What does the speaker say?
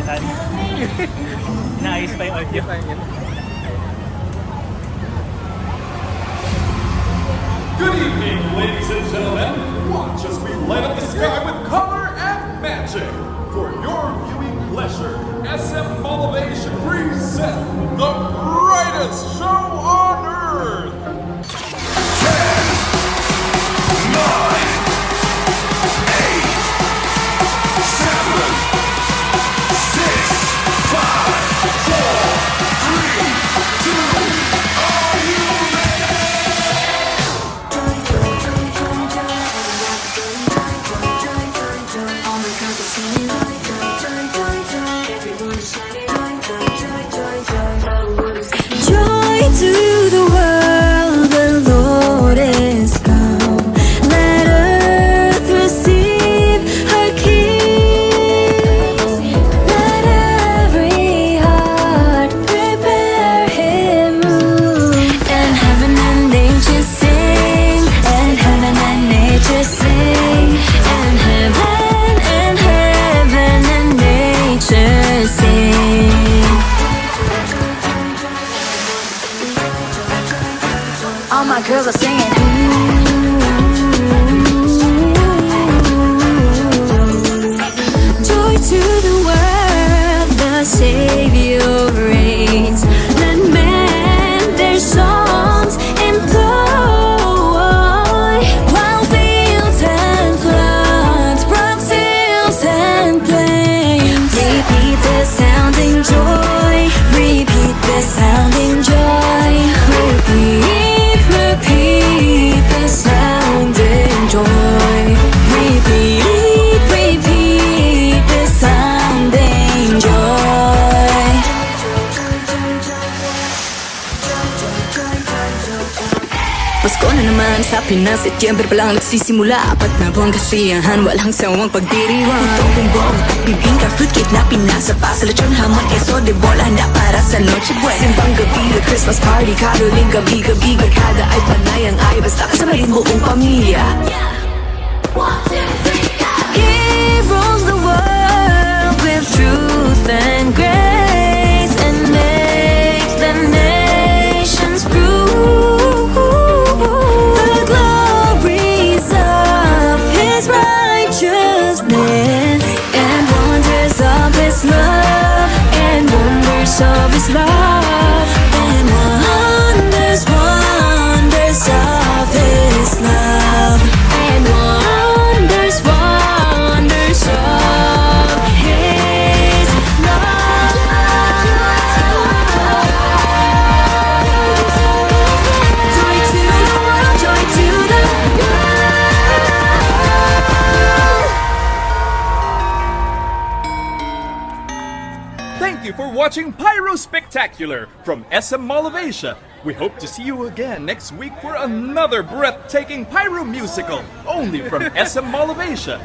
kalimutan. Inaayos pa yung audio. Good evening, ladies and gentlemen. Watch as we light up the sky with color and magic. For your viewing pleasure, SM Motivation present the brightest show on earth. 10, 9, 8, 7, 6, 5, 4, 3, 2, are you Joy to the world, the Lord is come. Let earth receive her King. Let every heart prepare Him room. And heaven and nature sing, and heaven and nature sing, and heaven and nature sing. All my girls are singing. Joy to the world, the Savior reigns. Let men their songs employ, while fields and floods, broad hills and plains. Repeat the sounding joy. Repeat the sounding joy. Repeat the sounding joy. Repeat the sounding joy. Pasko na naman sa Pinas, Setyembre pa lang nagsisimula. Apat na buwang kasiyahan, walang sawang pagdiriwang. Itong bumbong, bibingka, fruit cake na pinasapa sa lechon, hamon, queso de bola, handa para sa Noche Buena. Simbang gabi, the Christmas party, caroling gabi-gabi, barkada ay panayang ay basta kasama rin buong pamilya. He rules the world with truth and grace, and makes the nations prove the glories of His righteousness, and wonders of His love, and wonders of His love, and wonders of His love, and wonders of His love. Joy to the world, joy to the Thank you for watching Pyro Spectacular from SM Mall of Asia. We hope to see you again next week for another breathtaking pyro musical only from SM Mall of Asia.